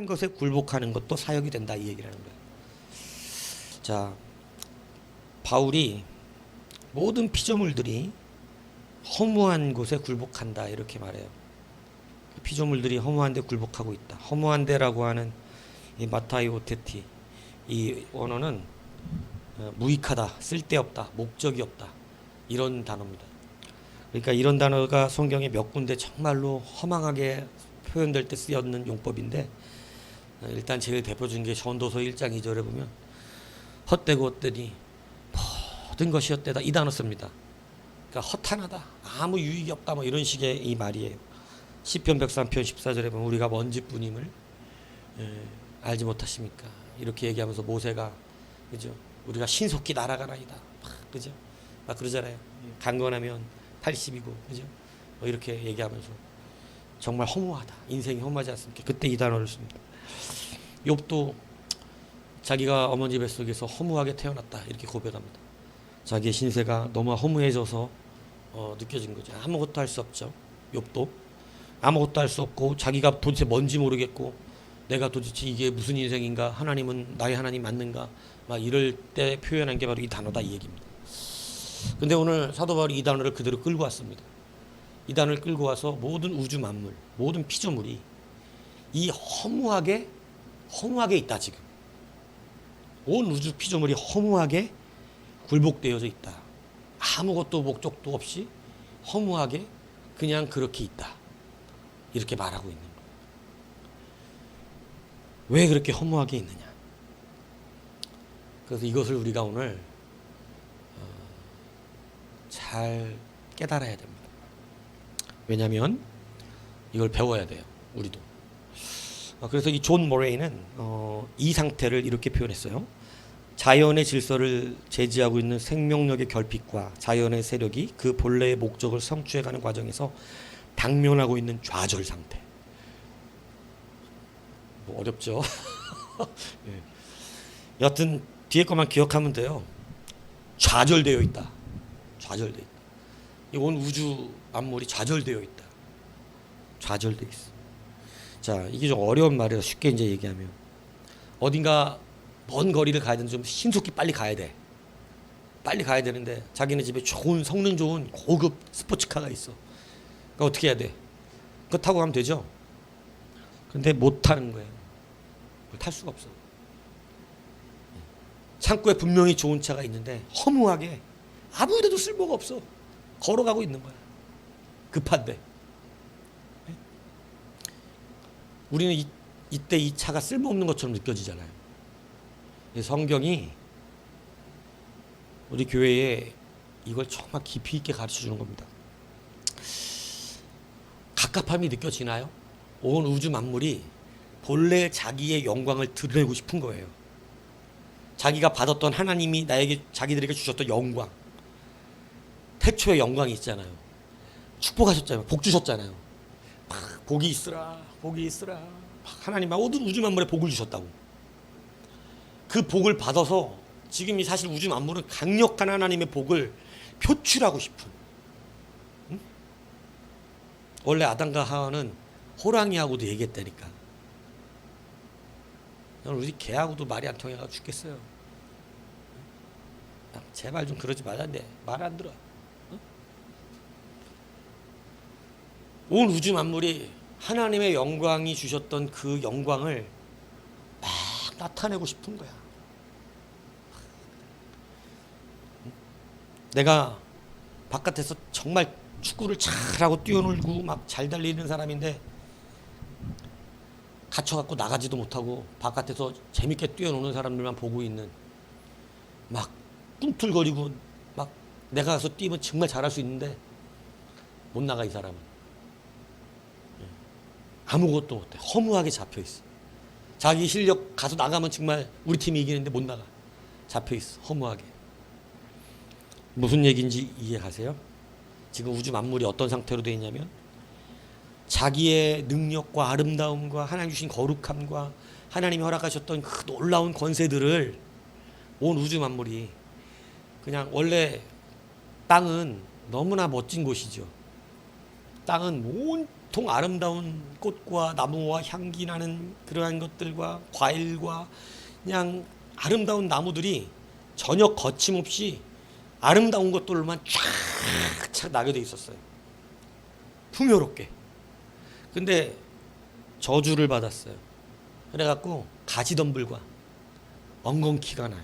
것에 굴복하는 것도 사역이 된다, 이 얘기라는 거예요. 자, 바울이 모든 피조물들이 허무한 곳에 굴복한다 이렇게 말해요. 피조물들이 허무한 데 굴복하고 있다. 허무한 데라고 하는 이 마타이오테티, 이 원어는 무익하다, 쓸데없다, 목적이 없다, 이런 단어입니다. 그러니까 이런 단어가 성경에 몇 군데 정말로 허망하게 표현될 때 쓰였는 용법인데, 일단 제일 대표적인 게 전도서 1장 2절에 보면 헛되고 헛되니 모든 것이 헛되다, 이 단어 씁니다. 그러니까 허탄하다, 아무 유익이 없다, 뭐 이런 식의 이 말이에요. 시편 103편 14절에 보면 우리가 먼지뿐임을 알지 못하십니까? 이렇게 얘기하면서 모세가, 그죠? 우리가 신속히 날아가나이다, 그죠? 막 그러잖아요. 강건하면 80이고, 그죠? 뭐 이렇게 얘기하면서 정말 허무하다, 인생이 허무하지 않습니까? 그때 이 단어를 씁니다. 욥도 자기가 어머니 뱃속에서 허무하게 태어났다, 이렇게 고백합니다. 자기의 신세가 너무 허무해져서 느껴진 거죠. 아무것도 할 수 없죠. 욥도 아무것도 할 수 없고, 자기가 도대체 뭔지 모르겠고, 내가 도대체 이게 무슨 인생인가, 하나님은 나의 하나님 맞는가, 막 이럴 때 표현한 게 바로 이 단어다, 이 얘기입니다. 근데 오늘 사도 바울이 이 단어를 그대로 끌고 왔습니다. 이 단어를 끌고 와서 모든 우주 만물, 모든 피조물이 이 허무하게 있다. 지금 온 우주 피조물이 허무하게 굴복되어져 있다. 아무것도 목적도 없이 허무하게 그냥 그렇게 있다, 이렇게 말하고 있는 거예요. 왜 그렇게 허무하게 있느냐? 그래서 이것을 우리가 오늘 잘 깨달아야 됩니다. 왜냐하면 이걸 배워야 돼요, 우리도. 그래서 이 존 모레이는 이 상태를 이렇게 표현했어요. 자연의 질서를 제지하고 있는 생명력의 결핍과 자연의 세력이 그 본래의 목적을 성취해가는 과정에서 당면하고 있는 좌절 상태. 뭐 어렵죠? 네. 여튼 뒤에 것만 기억하면 돼요. 좌절되어 있다. 좌절되어 있다. 이 온 우주 만물이 좌절되어 있다. 좌절되어 있어. 자, 이게 좀 어려운 말이라 쉽게 이제 얘기하면, 어딘가 먼 거리를 가야 되는데 좀 신속히 빨리 가야 돼. 빨리 가야 되는데 자기네 집에 좋은, 성능 좋은 고급 스포츠카가 있어. 그러니까 어떻게 해야 돼? 그거 타고 가면 되죠. 근데 못 타는 거예요. 탈 수가 없어. 창고에 분명히 좋은 차가 있는데 허무하게 아무데도 쓸모가 없어. 걸어가고 있는 거야. 급한데. 우리는 이때 이 차가 쓸모없는 것처럼 느껴지잖아요. 성경이 우리 교회에 이걸 정말 깊이 있게 가르쳐 주는 겁니다. 갑갑함이 느껴지나요? 온 우주 만물이 본래 자기의 영광을 드러내고 싶은 거예요. 자기가 받았던, 하나님이 나에게, 자기들에게 주셨던 영광, 태초의 영광이 있잖아요. 축복하셨잖아요. 복 주셨잖아요. 막 복이 있으라, 복이 있으라. 하나님 모든 우주 만물에 복을 주셨다고. 그 복을 받아서 지금 이 사실 우주 만물은 강력한 하나님의 복을 표출하고 싶은. 응? 원래 아담과 하와는 호랑이하고도 얘기했다니까. 우리 개하고도 말이 안 통해가지고 죽겠어요. 제발 좀 그러지 말란데 말 안 들어. 응? 온 우주 만물이 하나님의 영광이 주셨던 그 영광을 막 나타내고 싶은 거야. 내가 바깥에서 정말 축구를 잘하고 뛰어놀고 막 잘 달리는 사람인데 갇혀갖고 나가지도 못하고 바깥에서 재밌게 뛰어노는 사람들만 보고 있는, 막 꿈틀거리고 막 내가 가서 뛰면 정말 잘할 수 있는데 못 나가. 이 사람은 아무것도 못해. 허무하게 잡혀있어. 자기 실력 가서 나가면 정말 우리 팀이 이기는데 못 나가. 잡혀있어. 허무하게. 무슨 얘기인지 이해가세요? 지금 우주 만물이 어떤 상태로 되어 있냐면, 자기의 능력과 아름다움과 하나님 주신 거룩함과 하나님이 허락하셨던 그 놀라운 권세들을 온 우주 만물이, 그냥 원래 땅은 너무나 멋진 곳이죠. 땅은 온통 온통 아름다운 꽃과 나무와 향기 나는 그러한 것들과 과일과 그냥 아름다운 나무들이 전혀 거침없이 아름다운 것들만 쫙쫙 나게 돼 있었어요. 풍요롭게. 근데 저주를 받았어요. 그래갖고 가시덤불과 엉겅퀴가 나요.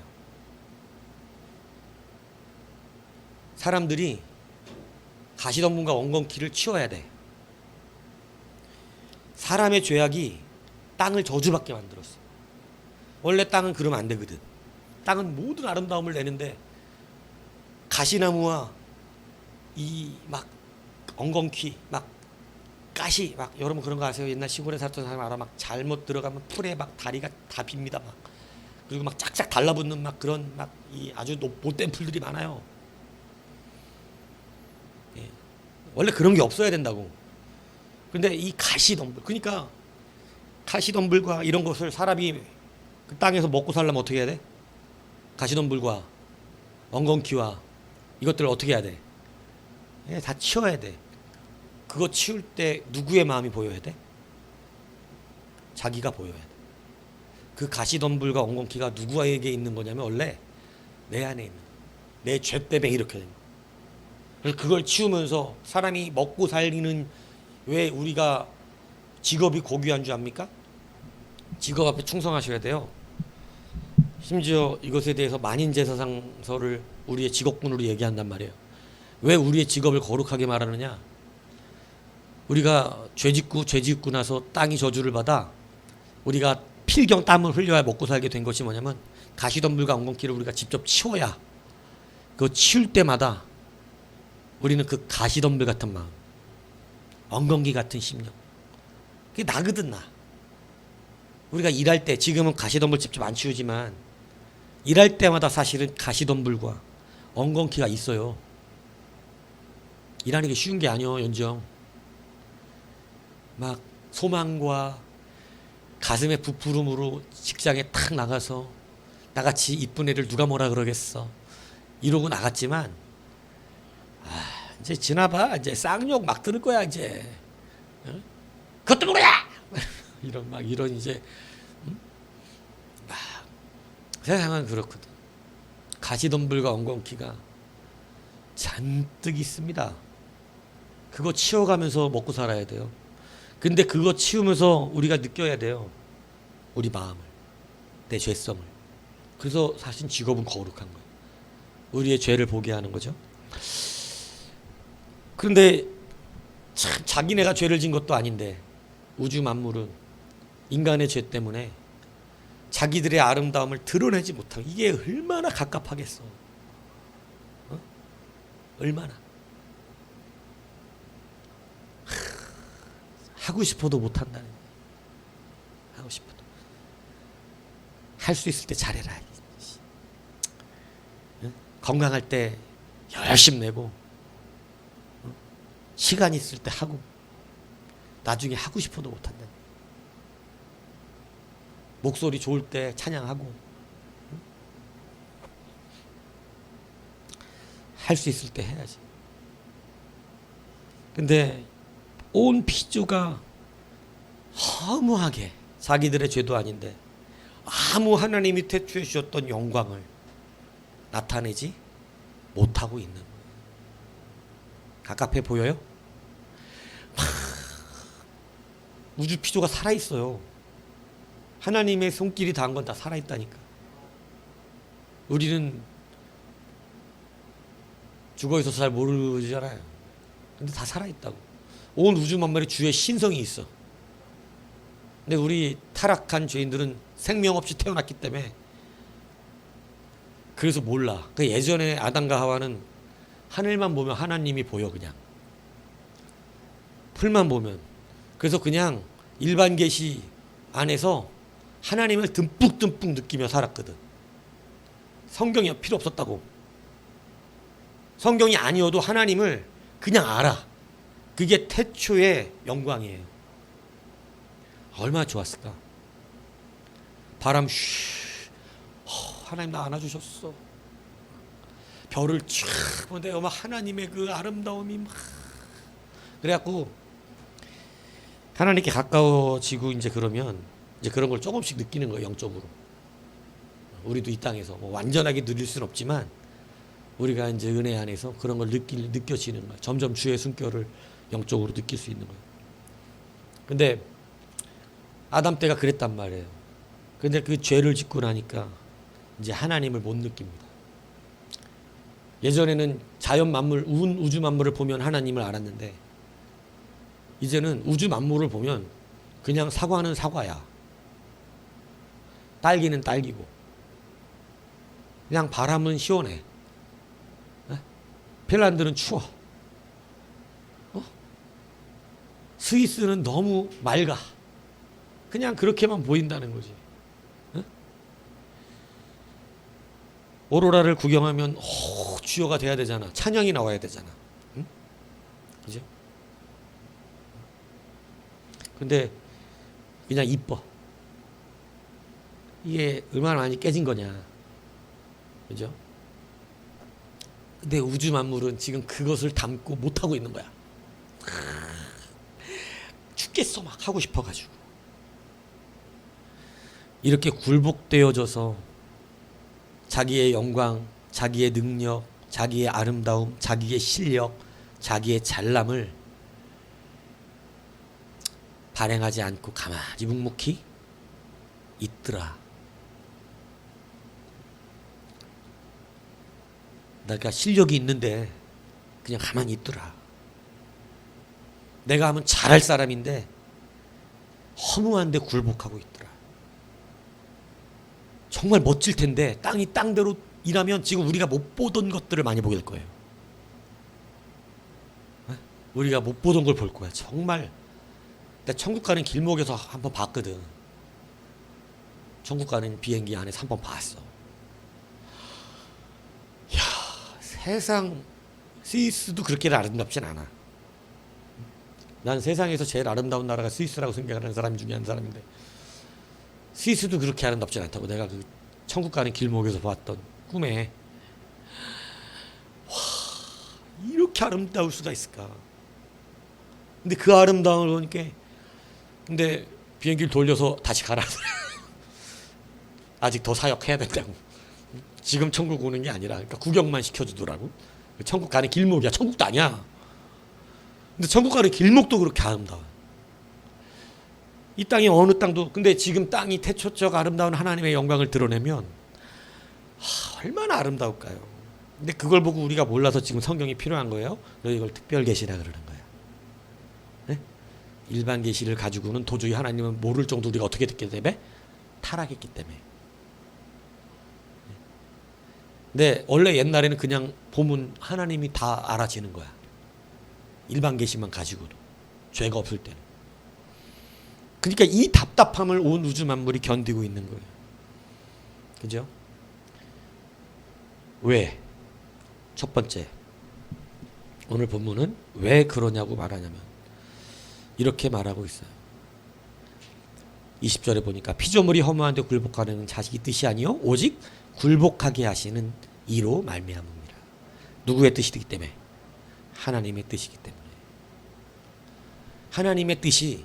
사람들이 가시덤불과 엉겅퀴를 치워야 돼. 사람의 죄악이 땅을 저주받게 만들었어. 원래 땅은 그러면 안 되거든. 땅은 모든 아름다움을 내는데 가시나무와 이 막 엉겅퀴, 막 가시, 막 여러분 그런 거 아세요? 옛날 시골에 살던 사람 알아? 막 잘못 들어가면 풀에 막 다리가 다 빕니다. 막 그리고 막 짝짝 달라붙는 막 그런 막 이 아주 못된 풀들이 많아요. 예. 원래 그런 게 없어야 된다고. 근데 이 가시덤불, 그러니까 가시덤불과 이런 것을 사람이 그 땅에서 먹고 살려면 어떻게 해야 돼? 가시덤불과 엉겅퀴와 이것들을 어떻게 해야 돼? 예, 다 치워야 돼. 그거 치울 때 누구의 마음이 보여야 돼? 자기가 보여야 돼. 그 가시덤불과 엉겅퀴가 누구에게 있는 거냐면 원래 내 안에 있는, 내 죄 때문에 이렇게 된 거야. 그래서 그걸 치우면서 사람이 먹고 살리는, 왜 우리가 직업이 고귀한 줄 압니까? 직업 앞에 충성하셔야 돼요. 심지어 이것에 대해서 만인제사상서를 우리의 직업군으로 얘기한단 말이에요. 왜 우리의 직업을 거룩하게 말하느냐? 우리가 죄 짓고 나서 땅이 저주를 받아 우리가 필경 땀을 흘려야 먹고 살게 된 것이 뭐냐면 가시덤불과 엉겅퀴를 우리가 직접 치워야, 그거 치울 때마다 우리는 그 가시덤불 같은 마음, 엉겅퀴 같은 심령, 그게 나거든. 나 우리가 일할 때, 지금은 가시덤불 직접 안 치우지만 일할 때마다 사실은 가시덤불과 엉겅퀴가 있어요. 일하는 게 쉬운 게 아니요, 연정. 막 소망과 가슴의 부풀음으로 직장에 탁 나가서 나같이 이쁜 애를 누가 뭐라 그러겠어 이러고 나갔지만, 이제 지나봐, 이제 쌍욕 막 들을 거야 이제. 어? 그것도 뭐야 이런 막 이런 이제 세상은 그렇거든. 가시덤불과 엉겅퀴가 잔뜩 있습니다. 그거 치워가면서 먹고 살아야 돼요. 근데 그거 치우면서 우리가 느껴야 돼요. 우리 마음을, 내 죄성을. 그래서 사실 직업은 거룩한 거예요. 우리의 죄를 보게 하는 거죠. 그런데 참 자기네가 죄를 진 것도 아닌데 우주 만물은 인간의 죄 때문에 자기들의 아름다움을 드러내지 못하고, 이게 얼마나 갑갑하겠어. 어? 얼마나. 하고 싶어도 못한다는 거예요. 하고 싶어도. 할 수 있을 때 잘해라. 건강할 때 열심히 내고, 시간 있을 때 하고, 나중에 하고 싶어도 못한다. 목소리 좋을 때 찬양하고, 할 수 있을 때 해야지. 근데 온 피조가 허무하게, 자기들의 죄도 아닌데 아무 하나님이 태초에 주셨던 영광을 나타내지 못하고 있는 거예요. 갑갑해 보여요? 우주 피조가 살아있어요. 하나님의 손길이 닿은 건 다 살아있다니까. 우리는 죽어있어서 잘 모르잖아요. 근데 다 살아있다고. 온 우주 만물에 주의 신성이 있어. 근데 우리 타락한 죄인들은 생명 없이 태어났기 때문에 그래서 몰라. 그 예전에 아담과 하와는 하늘만 보면 하나님이 보여. 그냥 풀만 보면. 그래서 그냥 일반 계시 안에서 하나님을 듬뿍듬뿍 느끼며 살았거든. 성경이 필요 없었다고. 성경이 아니어도 하나님을 그냥 알아. 그게 태초의 영광이에요. 얼마나 좋았을까. 바람 하나님 나 안아주셨어. 별을 쫙 보는데 막 하나님의 그 아름다움이 막. 그래갖고 하나님께 가까워지고 이제 그러면 이제 그런 걸 조금씩 느끼는 거예요. 영적으로. 우리도 이 땅에서 뭐 완전하게 누릴 수는 없지만 우리가 이제 은혜 안에서 그런 걸 느껴지는 거예요. 점점 주의 숨결을 영적으로 느낄 수 있는 거예요. 근데 아담 때가 그랬단 말이에요. 근데 그 죄를 짓고 나니까 이제 하나님을 못 느낍니다. 예전에는 자연 만물, 우주 만물을 보면 하나님을 알았는데 이제는 우주 만물을 보면 그냥 사과는 사과야. 딸기는 딸기고. 그냥 바람은 시원해. 핀란드는 추워. 스위스는 너무 맑아. 그냥 그렇게만 보인다는 거지. 오로라를 구경하면 주여가 돼야 되잖아. 찬양이 나와야 되잖아. 응? 그죠? 근데 그냥 이뻐. 이게 얼마나 많이 깨진 거냐. 그죠? 근데 우주 만물은 지금 그것을 담고 못하고 있는 거야. 죽겠어 막 하고 싶어가지고. 이렇게 굴복되어져서 자기의 영광, 자기의 능력, 자기의 아름다움, 자기의 실력, 자기의 잘남을 발행하지 않고 가만히 묵묵히 있더라. 내가 실력이 있는데 그냥 가만히 있더라. 내가 하면 잘할 사람인데 허무한데 굴복하고 있더라. 정말 멋질 텐데 땅이 땅대로 일하면 지금 우리가 못 보던 것들을 많이 보게 될 거예요. 우리가 못 보던 걸 볼 거야. 정말. 내가 천국 가는 길목에서 한번 봤거든. 천국 가는 비행기 안에서 한번 봤어. 야, 세상 스위스도 그렇게 아름답진 않아. 난 세상에서 제일 아름다운 나라가 스위스라고 생각하는 사람 중에 한 사람인데 스위스도 그렇게 아름답진 않다고. 내가 그 천국 가는 길목에서 봤던 꿈에 와, 이렇게 아름다울 수가 있을까. 근데 그 아름다움을 보니까 근데 비행기를 돌려서 다시 가라. 아직 더 사역해야 된다고. 지금 천국 오는 게 아니라 그러니까 구경만 시켜주더라고. 천국 가는 길목이야. 천국도 아니야. 근데 천국 가는 길목도 그렇게 아름다워. 이 땅이 어느 땅도. 근데 지금 땅이 태초적 아름다운 하나님의 영광을 드러내면 얼마나 아름다울까요. 근데 그걸 보고 우리가 몰라서 지금 성경이 필요한 거예요. 너희 이걸 특별 계시라 그러는 거야. 네? 일반 계시를 가지고는 도저히 하나님은 모를 정도로 우리가 어떻게 듣게 되면 타락했기 때문에. 근데 원래 옛날에는 그냥 보면 하나님이 다 알아지는 거야. 일반 계시만 가지고도 죄가 없을 때는. 그러니까 이 답답함을 온 우주 만물이 견디고 있는 거예요. 그죠? 왜? 첫 번째, 오늘 본문은 왜 그러냐고 말하냐면 이렇게 말하고 있어요. 20절에 보니까 피조물이 허무한데 굴복하는 자식이 뜻이 아니요 오직 굴복하게 하시는 이로 말미암음이라. 누구의 뜻이기 때문에? 하나님의 뜻이기 때문에. 하나님의 뜻이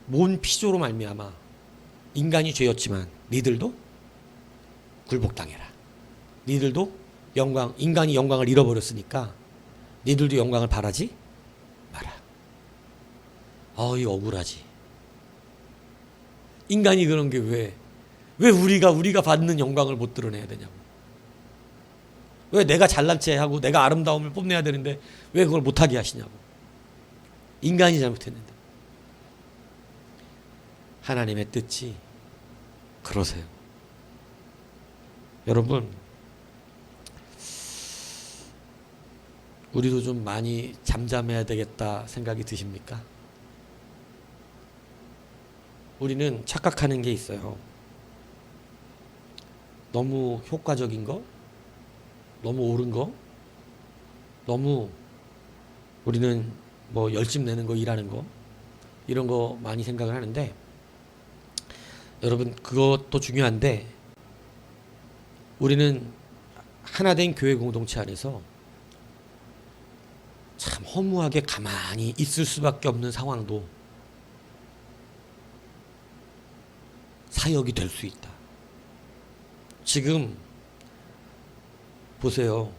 뭔 피조로 말미암아 인간이 죄였지만 니들도 굴복당해라. 니들도 영광, 인간이 영광을 잃어버렸으니까 니들도 영광을 바라지 마라. 이 억울하지. 인간이 그런 게 왜 우리가 받는 영광을 못 드러내야 되냐고. 왜 내가 잘난 체 하고 내가 아름다움을 뽐내야 되는데 왜 그걸 못하게 하시냐고. 인간이 잘못했는데. 하나님의 뜻이 그러세요. 여러분, 우리도 좀 많이 잠잠해야 되겠다 생각이 드십니까? 우리는 착각하는 게 있어요. 너무 효과적인 거, 너무 옳은 거, 너무 우리는 뭐 열심 내는 거, 일하는 거, 이런 거 많이 생각을 하는데, 여러분 그것도 중요한데 우리는 하나된 교회 공동체 안에서 참 허무하게 가만히 있을 수밖에 없는 상황도 사역이 될 수 있다. 지금 보세요.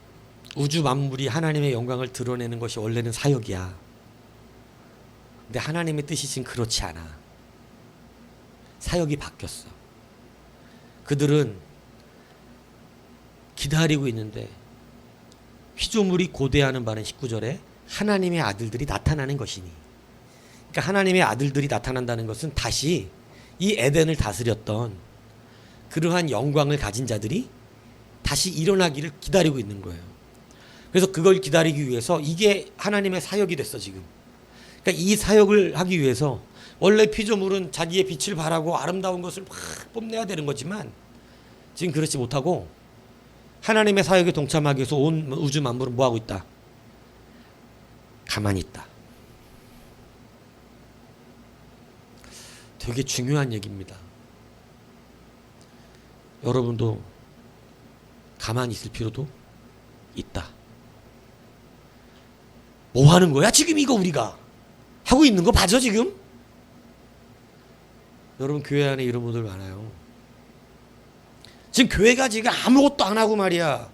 우주 만물이 하나님의 영광을 드러내는 것이 원래는 사역이야. 근데 하나님의 뜻이 지금 그렇지 않아. 사역이 바뀌었어. 그들은 기다리고 있는데 피조물이 고대하는 바는 19절에 하나님의 아들들이 나타나는 것이니. 그러니까 하나님의 아들들이 나타난다는 것은 다시 이 에덴을 다스렸던 그러한 영광을 가진 자들이 다시 일어나기를 기다리고 있는 거예요. 그래서 그걸 기다리기 위해서 이게 하나님의 사역이 됐어 지금. 그러니까 이 사역을 하기 위해서 원래 피조물은 자기의 빛을 발하고 아름다운 것을 막 뽐내야 되는 거지만 지금 그렇지 못하고 하나님의 사역에 동참하기 위해서 온 우주 만물은 뭐하고 있다? 가만히 있다. 되게 중요한 얘기입니다. 여러분도 가만히 있을 필요도 있다. 뭐 하는 거야? 지금 이거 우리가 하고 있는 거 맞아 지금? 여러분 교회 안에 이런 분들 많아요. 지금 교회가 지금 아무것도 안 하고 말이야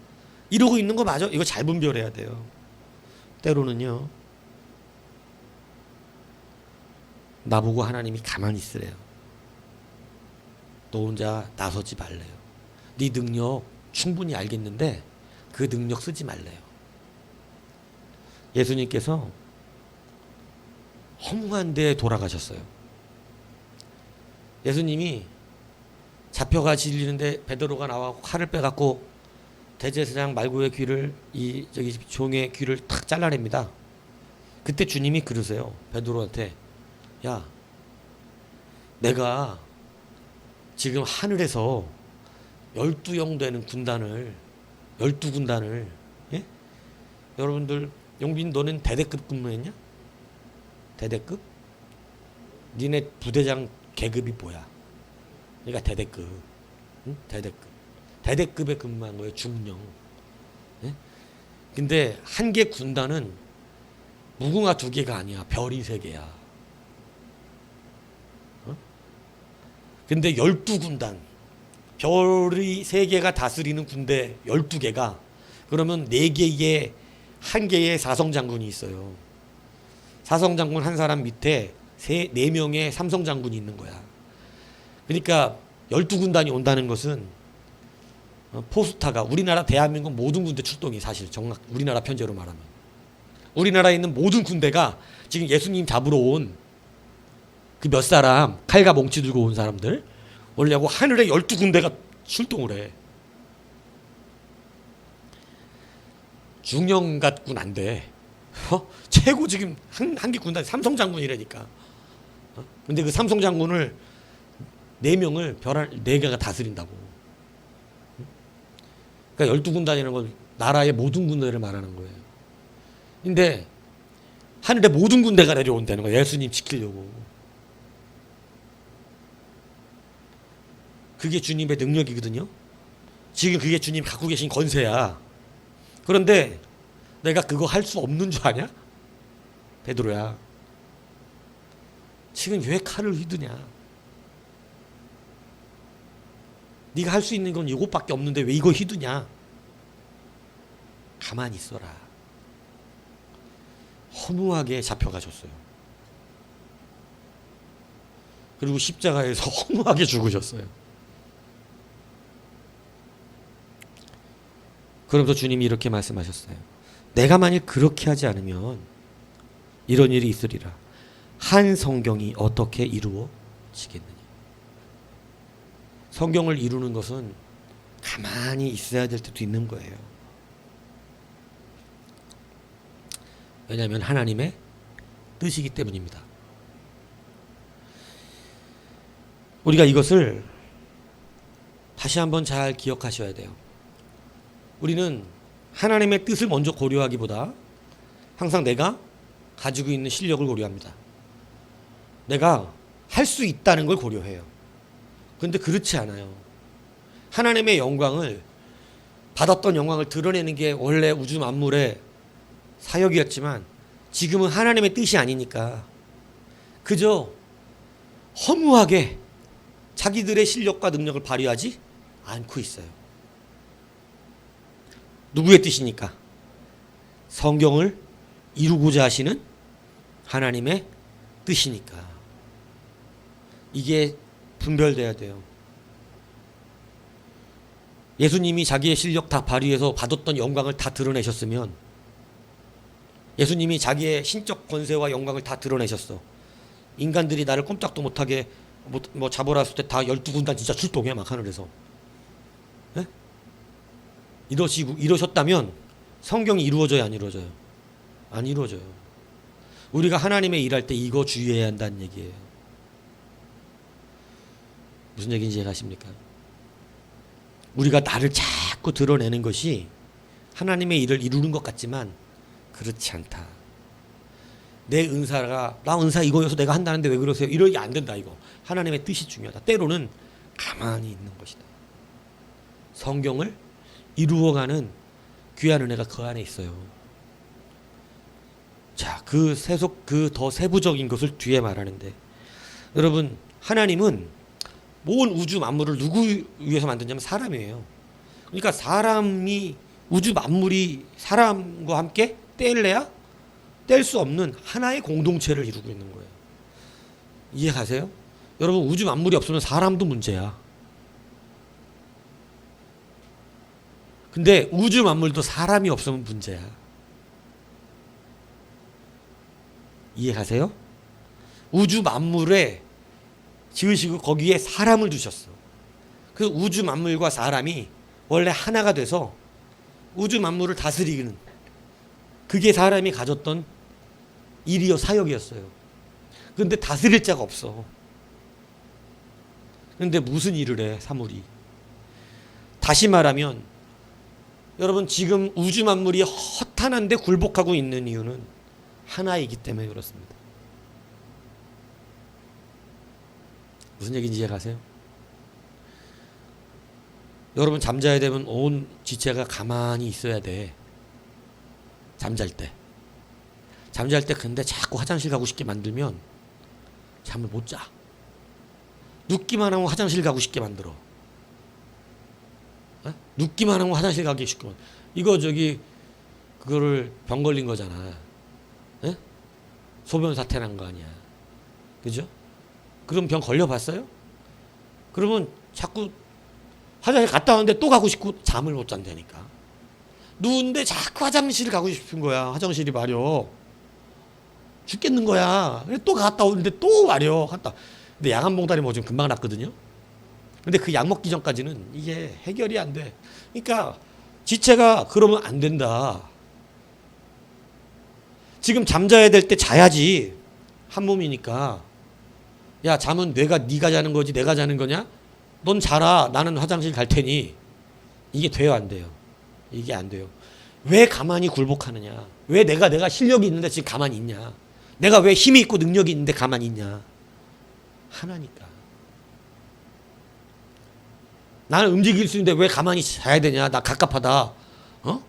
이러고 있는 거 맞아? 이거 잘 분별해야 돼요. 때로는요 나보고 하나님이 가만히 있으래요. 너 혼자 나서지 말래요. 네 능력 충분히 알겠는데 그 능력 쓰지 말래요. 예수님께서 허무한 데에 돌아가셨어요. 예수님이 잡혀가 질리는데 베드로가 나와 칼을 빼갖고 대제사장 말고의 귀를 저기 종의 귀를 탁 잘라냅니다. 그때 주님이 그러세요. 베드로한테 야 내가 지금 하늘에서 12영 되는 군단을 12군단을 예? 여러분들 용빈 너는 대대급 근무했냐? 대대급? 니네 부대장 계급이 뭐야? 그러니까 대대급. 응? 대대급. 대대급에 근무한 거예요. 중령. 예? 근데 한 개 군단은 무궁화 2개가 아니야. 별이 3개야. 어? 근데 12군단. 별이 3개가 다스리는 군대 12개가 그러면 4개의 한 개의 사성장군이 있어요. 사성장군 한 사람 밑에 4명의 삼성장군이 있는 거야. 그러니까 12군단이 온다는 것은 포스타가 우리나라 대한민국 모든 군대 출동이 사실 정확 우리나라 편제로 말하면 우리나라에 있는 모든 군대가 지금 예수님 잡으러 온 그 몇 사람 칼과 몽치 들고 온 사람들 원래하고 하늘에 12군대가 출동을 해. 중령 같군 안 돼. 최고 지금 한 개 군단 삼성장군이라니까. 근데 그 삼성장군을 4명을 별 4개가 다스린다고. 그러니까 12군단이라는 건 나라의 모든 군대를 말하는 거예요. 근데 하늘에 모든 군대가 내려온다는 거예요. 예수님 지키려고. 그게 주님의 능력이거든요. 지금 그게 주님 갖고 계신 권세야. 그런데 내가 그거 할 수 없는 줄 아냐? 베드로야. 지금 왜 칼을 휘두냐? 네가 할 수 있는 건 이것밖에 없는데 왜 이거 휘두냐? 가만히 있어라. 허무하게 잡혀가셨어요. 그리고 십자가에서 허무하게 죽으셨어요. 그러면서 주님이 이렇게 말씀하셨어요. 내가 만일 그렇게 하지 않으면 이런 일이 있으리라. 한 성경이 어떻게 이루어지겠느냐. 성경을 이루는 것은 가만히 있어야 될 때도 있는 거예요. 왜냐하면 하나님의 뜻이기 때문입니다. 우리가 이것을 다시 한번 잘 기억하셔야 돼요. 우리는 하나님의 뜻을 먼저 고려하기보다 항상 내가 가지고 있는 실력을 고려합니다. 내가 할 수 있다는 걸 고려해요. 그런데 그렇지 않아요. 하나님의 영광을 받았던 영광을 드러내는 게 원래 우주 만물의 사역이었지만 지금은 하나님의 뜻이 아니니까 그저 허무하게 자기들의 실력과 능력을 발휘하지 않고 있어요. 누구의 뜻이니까? 성경을 이루고자 하시는 하나님의 뜻이니까. 이게 분별돼야 돼요. 예수님이 자기의 실력 다 발휘해서 받았던 영광을 다 드러내셨으면, 예수님이 자기의 신적 권세와 영광을 다 드러내셨어. 인간들이 나를 꼼짝도 못하게 뭐 잡으라 했을 때 다 12군단 진짜 출동해 막 하늘에서. 네? 이러셨다면 성경이 이루어져요, 안 이루어져요? 안 이루어져요. 우리가 하나님의 일할 때 이거 주의해야 한다는 얘기예요. 무슨 얘기인지 이해가십니까? 우리가 나를 자꾸 드러내는 것이 하나님의 일을 이루는 것 같지만 그렇지 않다. 내 은사가 나 은사 이거여서 내가 한다는데 왜 그러세요? 이러기 안 된다. 이거 하나님의 뜻이 중요하다. 때로는 가만히 있는 것이다. 성경을 이루어가는 귀한 은혜가 그 안에 있어요. 자, 그 더 세부적인 것을 뒤에 말하는데, 여러분, 하나님은 모든 우주 만물을 누구 위해서 만드냐면 사람이에요. 그러니까 사람이, 우주 만물이 사람과 함께 뗄래야 뗄 수 없는 하나의 공동체를 이루고 있는 거예요. 이해가세요? 여러분, 우주 만물이 없으면 사람도 문제야. 근데 우주 만물도 사람이 없으면 문제야. 이해가세요? 우주 만물에 지으시고 거기에 사람을 두셨어. 그 우주 만물과 사람이 원래 하나가 돼서 우주 만물을 다스리는, 그게 사람이 가졌던 일이요, 사역이었어요. 그런데 다스릴 자가 없어. 그런데 무슨 일을 해, 사물이. 다시 말하면 여러분, 지금 우주 만물이 허탄한데 굴복하고 있는 이유는 하나이기 때문에 그렇습니다. 무슨 얘기인지 이해가세요? 여러분, 잠자야 되면 온 지체가 가만히 있어야 돼. 잠잘 때. 잠잘 때 근데 자꾸 화장실 가고 싶게 만들면 잠을 못 자. 눕기만 하면 화장실 가고 싶게 만들어. 어? 눕기만 하면 화장실 가기 쉽게 만들어. 이거 그거를 병 걸린 거잖아. 에? 소변 사태 난 거 아니야. 그죠? 그럼 병 걸려봤어요? 그러면 자꾸 화장실 갔다 왔는데 또 가고 싶고 잠을 못 잔다니까. 누운데 자꾸 화장실 가고 싶은 거야. 화장실이 말이요. 죽겠는 거야. 또 갔다 오는데 또 말이요. 갔다. 근데 양한봉다리 뭐 좀 금방 낫거든요. 근데 그 약 먹기 전까지는 이게 해결이 안 돼. 그러니까 지체가 그러면 안 된다. 지금 잠자야 될 때 자야지. 한 몸이니까. 야, 잠은 네가 자는 거지 내가 자는 거냐? 넌 자라. 나는 화장실 갈 테니. 이게 돼요, 안 돼요? 이게 안 돼요. 왜 가만히 굴복하느냐? 왜 내가 실력이 있는데 지금 가만히 있냐? 내가 왜 힘이 있고 능력이 있는데 가만히 있냐? 하나니까. 나는 움직일 수 있는데 왜 가만히 자야 되냐? 나 갑갑하다. 어?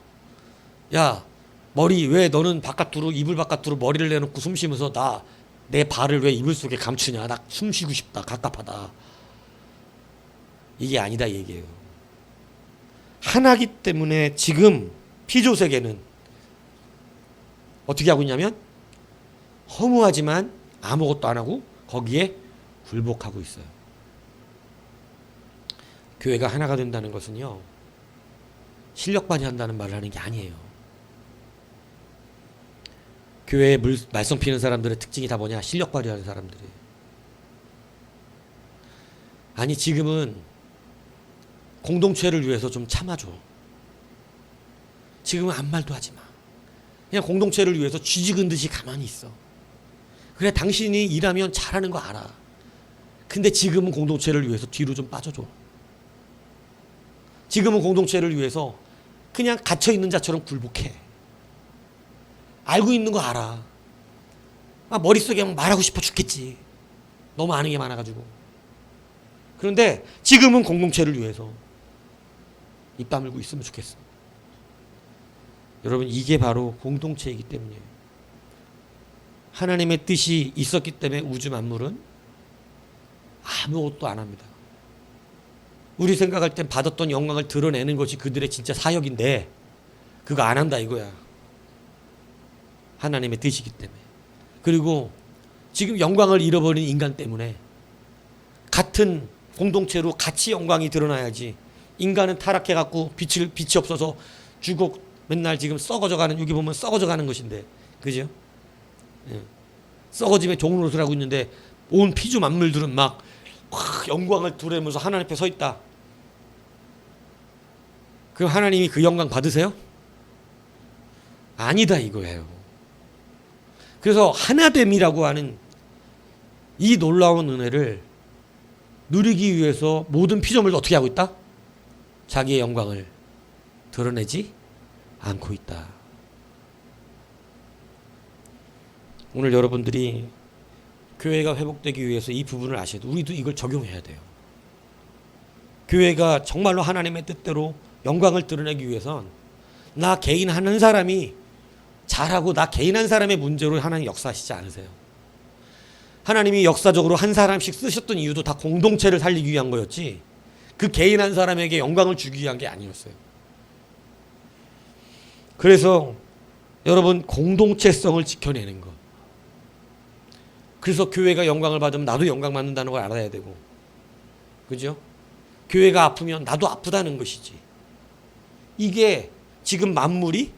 야, 머리 왜 너는 바깥으로, 이불 바깥으로 머리를 내놓고 숨 쉬면서 내 발을 왜 이불 속에 감추냐? 나 숨 쉬고 싶다. 갑갑하다. 이게 아니다 이 얘기예요. 하나기 때문에 지금 피조세계는 어떻게 하고 있냐면 허무하지만 아무것도 안 하고 거기에 굴복하고 있어요. 교회가 하나가 된다는 것은요, 실력 발휘한다는 말을 하는 게 아니에요. 교회에 말썽 피는 사람들의 특징이 다 뭐냐? 실력 발휘하는 사람들이에요. 아니, 지금은 공동체를 위해서 좀 참아줘. 지금은 아무 말도 하지 마. 그냥 공동체를 위해서 쥐지근 듯이 가만히 있어. 그래, 당신이 일하면 잘하는 거 알아. 근데 지금은 공동체를 위해서 뒤로 좀 빠져줘. 지금은 공동체를 위해서 그냥 갇혀있는 자처럼 굴복해. 알고 있는 거 알아. 머릿속에 말하고 싶어 죽겠지. 너무 아는 게 많아가지고. 그런데 지금은 공동체를 위해서 입 다물고 있으면 좋겠어. 여러분, 이게 바로 공동체이기 때문이에요. 하나님의 뜻이 있었기 때문에 우주 만물은 아무것도 안 합니다. 우리 생각할 땐 받았던 영광을 드러내는 것이 그들의 진짜 사역인데 그거 안 한다 이거야. 하나님의 뜻이기 때문에. 그리고 지금 영광을 잃어버린 인간 때문에 같은 공동체로 같이 영광이 드러나야지. 인간은 타락해갖고 빛이 없어서 죽어 맨날 지금 썩어져가는, 여기 보면 썩어져가는 것인데, 그죠? 예. 썩어짐의 종노릇을 하고 있는데 온 피조 만물들은 막 영광을 드러내면서 하나님 앞에 서 있다. 그럼 하나님이 그 영광 받으세요? 아니다 이거예요. 그래서 하나됨이라고 하는 이 놀라운 은혜를 누리기 위해서 모든 피조물도 어떻게 하고 있다? 자기의 영광을 드러내지 않고 있다. 오늘 여러분들이 교회가 회복되기 위해서 이 부분을 아셔야 돼요. 우리도 이걸 적용해야 돼요. 교회가 정말로 하나님의 뜻대로 영광을 드러내기 위해선 나 개인 한 사람이 잘하고 나 개인 한 사람의 문제로 하나님 역사하시지 않으세요. 하나님이 역사적으로 한 사람씩 쓰셨던 이유도 다 공동체를 살리기 위한 거였지 그 개인 한 사람에게 영광을 주기 위한 게 아니었어요. 그래서 여러분 공동체성을 지켜내는 것. 그래서 교회가 영광을 받으면 나도 영광 받는다는 걸 알아야 되고, 그죠? 교회가 아프면 나도 아프다는 것이지. 이게 지금 만물이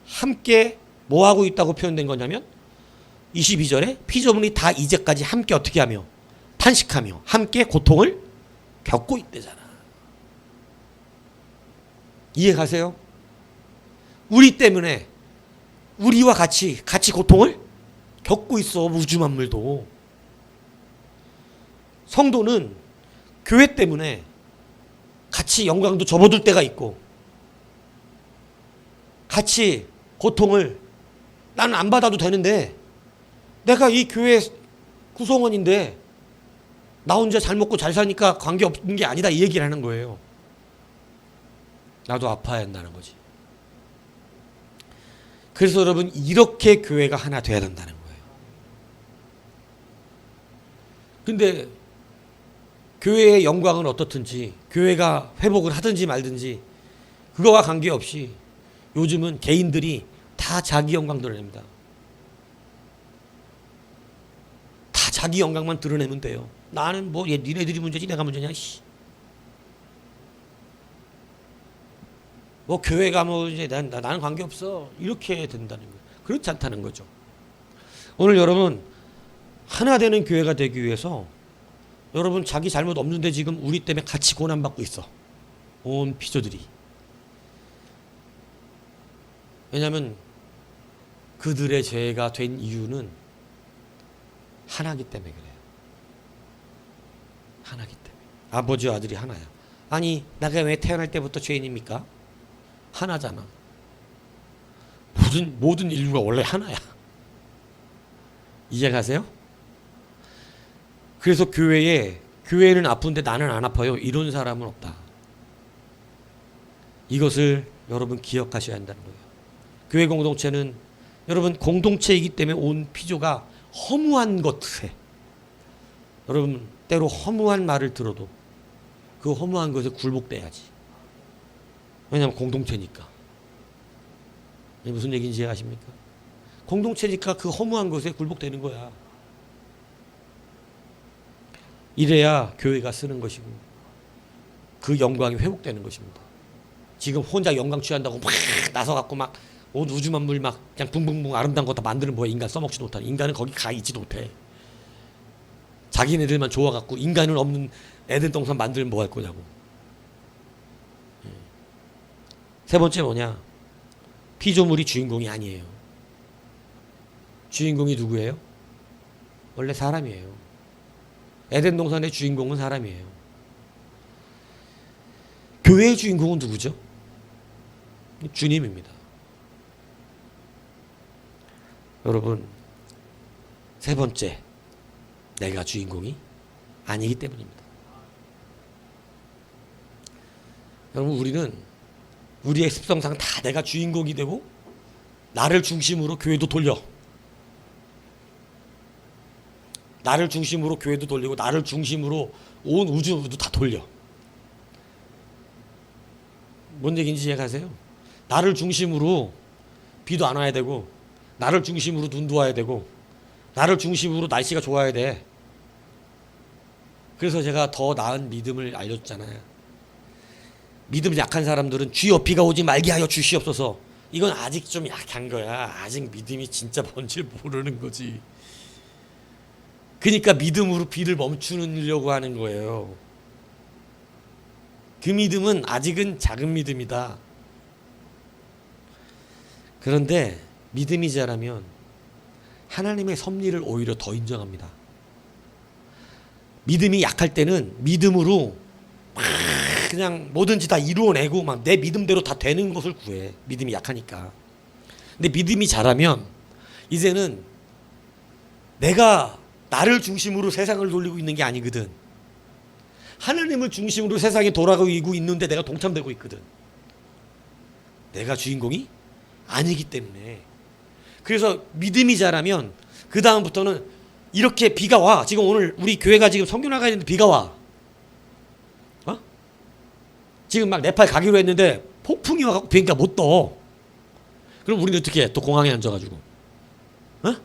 함께 뭐 하고 있다고 표현된 거냐면 22절에 피조물이 다 이제까지 함께 어떻게 하며 탄식하며 함께 고통을 겪고 있대잖아. 이해 가세요? 우리 때문에 우리와 같이 고통을 겪고 있어. 우주 만물도. 성도는 교회 때문에 같이 영광도 접어둘 때가 있고 같이 고통을 나는 안 받아도 되는데 내가 이 교회 구성원인데 나 혼자 잘 먹고 잘 사니까 관계없는 게 아니다 이 얘기를 하는 거예요. 나도 아파야 한다는 거지. 그래서 여러분 이렇게 교회가 하나 돼야 된다는 거예요. 근데 교회의 영광은 어떻든지 교회가 회복을 하든지 말든지 그거와 관계없이 요즘은 개인들이 다 자기 영광 드러냅니다. 다 자기 영광만 드러내면 돼요. 나는 뭐 니네들이 문제지 내가 문제냐. 뭐 교회가 뭐 이제 나는 관계없어 이렇게 된다는 거예요. 그렇지 않다는 거죠. 오늘 여러분 하나 되는 교회가 되기 위해서 여러분 자기 잘못 없는데 지금 우리 때문에 같이 고난받고 있어. 온 피조들이. 왜냐하면 그들의 죄가 된 이유는 하나기 때문에 그래요. 하나기 때문에. 아버지와 아들이 하나야. 아니 내가 왜 태어날 때부터 죄인입니까? 하나잖아. 모든 인류가 원래 하나야. 이해가세요? 그래서 교회는 아픈데 나는 안 아파요. 이런 사람은 없다. 이것을 여러분 기억하셔야 한다는 거예요. 교회 공동체는 여러분 공동체이기 때문에 온 피조가 허무한 것에 여러분 때로 허무한 말을 들어도 그 허무한 것에 굴복돼야지. 왜냐하면 공동체니까. 이게 무슨 얘기인지 아십니까? 공동체니까 그 허무한 것에 굴복되는 거야. 이래야 교회가 쓰는 것이고 그 영광이 회복되는 것입니다. 지금 혼자 영광 취한다고 막 나서갖고 막 온 우주 만물 막 그냥 붕붕붕 아름다운 거 다 만드는 뭐야. 인간 써먹지도 못하는. 인간은 거기 가 있지도 못해. 자기네들만 좋아갖고 인간은 없는 에덴 동산 만들면 뭐 할 거냐고. 세 번째 뭐냐? 피조물이 주인공이 아니에요. 주인공이 누구예요? 원래 사람이에요. 에덴 동산의 주인공은 사람이에요. 교회의 주인공은 누구죠? 주님입니다. 여러분, 세 번째, 내가 주인공이 아니기 때문입니다. 여러분, 우리는 우리의 습성상 다 내가 주인공이 되고 나를 중심으로 교회도 돌려. 나를 중심으로 교회도 돌리고 나를 중심으로 온 우주도 다 돌려. 뭔 얘기인지 이해가세요? 나를 중심으로 비도 안 와야 되고, 나를 중심으로 눈도 와야 되고, 나를 중심으로 날씨가 좋아야 돼. 그래서 제가 더 나은 믿음을 알려줬잖아요. 믿음 약한 사람들은 주여 비가 오지 말게 하여 주시옵소서. 이건 아직 좀 약한 거야. 아직 믿음이 진짜 뭔지 모르는 거지. 그러니까 믿음으로 비를 멈추려고 하는 거예요. 그 믿음은 아직은 작은 믿음이다. 그런데 믿음이 자라면 하나님의 섭리를 오히려 더 인정합니다. 믿음이 약할 때는 믿음으로 막 그냥 뭐든지 다 이루어내고 막 내 믿음대로 다 되는 것을 구해. 믿음이 약하니까. 근데 믿음이 자라면 이제는 내가 나를 중심으로 세상을 돌리고 있는 게 아니거든. 하나님을 중심으로 세상이 돌아가고 있는데 내가 동참되고 있거든. 내가 주인공이 아니기 때문에. 그래서 믿음이 자라면 그 다음부터는 이렇게 비가 와. 지금 오늘 우리 교회가 지금 선교 나가야 되는데 비가 와. 어? 지금 막 네팔 가기로 했는데 폭풍이 와갖고 비행기가 못 떠. 그럼 우리는 어떻게 해? 또 공항에 앉아가지고. 어?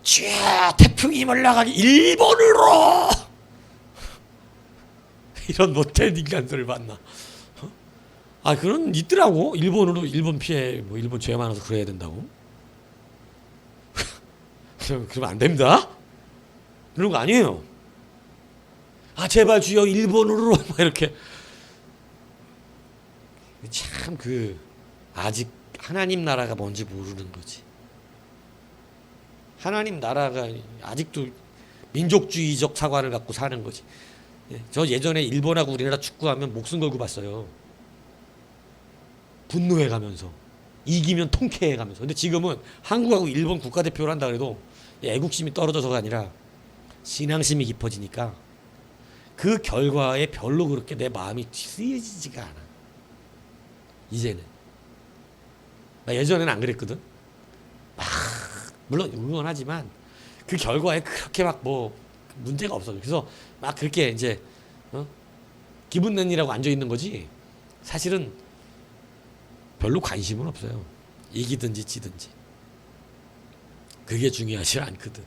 쥐야 태풍이 몰라가기 일본으로 이런 못된 인간들을 만나. 어? 아 그런 있더라고. 일본으로 일본 피해 뭐 일본 죄 많아서 그래야 된다고. 그러면 안 됩니다. 그런 거 아니에요. 아 제발 주여 일본으로 막 이렇게. 참 아직 하나님 나라가 뭔지 모르는 거지. 하나님 나라가 아직도 민족주의적 사과를 갖고 사는 거지. 저 예전에 일본하고 우리나라 축구하면 목숨 걸고 봤어요. 분노해 가면서 이기면 통쾌해 가면서. 근데 지금은 한국하고 일본 국가대표를 한다 그래도 애국심이 떨어져서가 아니라 신앙심이 깊어지니까 그 결과에 별로 그렇게 내 마음이 쓰여지지가 않아. 이제는. 나 예전에는 안 그랬거든. 막 물론 응원하지만 그 결과에 그렇게 막 뭐 문제가 없어. 그래서 막 그렇게 이제 기분 내느라고 앉아 있는 거지. 사실은 별로 관심은 없어요. 이기든지 지든지. 그게 중요하지 않거든.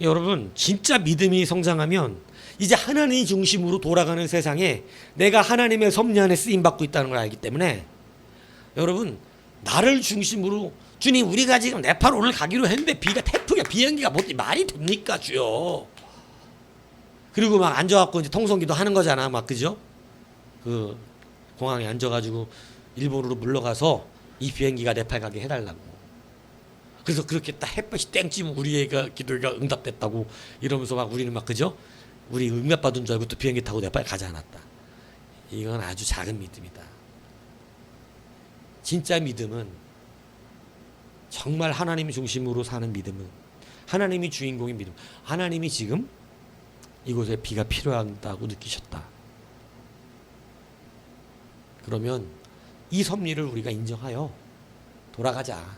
여러분 진짜 믿음이 성장하면 이제 하나님 중심으로 돌아가는 세상에 내가 하나님의 섭리 안에 쓰임받고 있다는 걸 알기 때문에 여러분 나를 중심으로 주님 우리가 지금 네팔 오늘 가기로 했는데 비가 태풍이야. 비행기가 뭐 말이 됩니까 주여. 그리고 막 앉아갖고 이제 통성기도 하는 거잖아. 막 그죠? 그 공항에 앉아가지고 일본으로 물러가서 이 비행기가 네팔 가게 해달라고. 그래서 그렇게 딱 햇볕이 땡찌면 우리 애가 기도가 응답됐다고 이러면서 막 우리는 막 그죠? 우리 응답받은 줄 알고 또 비행기 타고 네팔 가지 않았다. 이건 아주 작은 믿음이다. 진짜 믿음은 정말 하나님 중심으로 사는 믿음은 하나님이 주인공인 믿음. 하나님이 지금 이곳에 비가 필요하다고 느끼셨다. 그러면 이 섭리를 우리가 인정하여 돌아가자.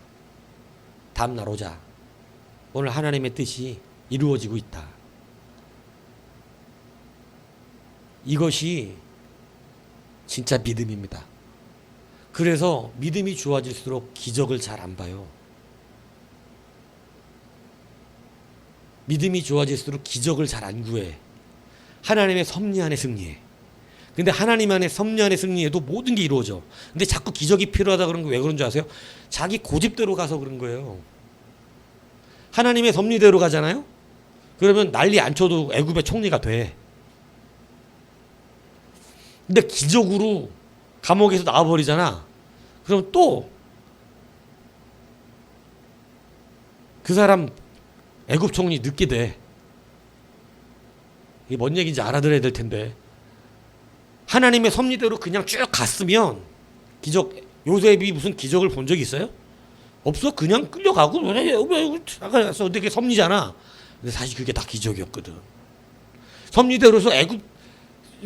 다음날 오자. 오늘 하나님의 뜻이 이루어지고 있다. 이것이 진짜 믿음입니다. 그래서 믿음이 좋아질수록 기적을 잘 안 봐요. 믿음이 좋아질수록 기적을 잘 안 구해. 하나님의 섭리 안에 승리해. 근데 하나님 안에 섭리 안에 승리해도 모든 게 이루어져. 근데 자꾸 기적이 필요하다 그런 거 왜 그런 줄 아세요? 자기 고집대로 가서 그런 거예요. 하나님의 섭리대로 가잖아요? 그러면 난리 안 쳐도 애굽의 총리가 돼. 근데 기적으로 감옥에서 나와버리잖아. 그럼 또 그 사람 애굽 총리 늦게 돼. 이게 뭔 얘기인지 알아들어야 될 텐데. 하나님의 섭리대로 그냥 쭉 갔으면 기적, 요셉이 무슨 기적을 본 적이 있어요? 없어. 그냥 끌려가고 나가서 어떻게 섭리잖아. 근데 사실 그게 다 기적이었거든. 섭리대로서 애굽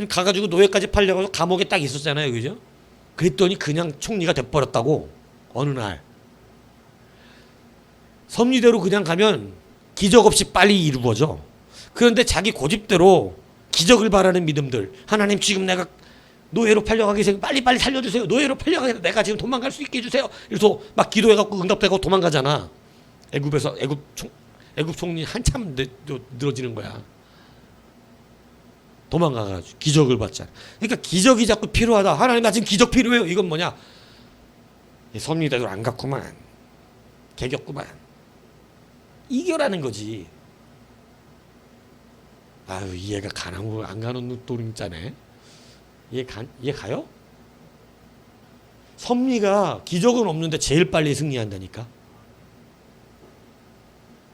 가가지고 노예까지 팔려가지고 감옥에 딱 있었잖아요, 그죠? 그랬더니 그냥 총리가 돼버렸다고. 어느 날 섭리대로 그냥 가면 기적 없이 빨리 이루어져. 그런데 자기 고집대로 기적을 바라는 믿음들, 하나님 지금 내가 노예로 팔려가기 전에 빨리빨리 살려주세요. 노예로 팔려가기 내가 지금 도망갈 수 있게 해주세요. 그래서 막 기도해갖고 응답되고 도망가잖아. 애굽에서 애굽 총리 한참 늘어지는 거야. 도망가가지고 기적을 받잖아. 그러니까 기적이 자꾸 필요하다. 하나님 나 지금 기적 필요해요. 이건 뭐냐? 섭리대로 안 갔구만. 개겼구만. 이겨라는 거지. 아유 이해가 가나무 안 가는 노림자네. 이해 가요? 섭리가 기적은 없는데 제일 빨리 승리한다니까.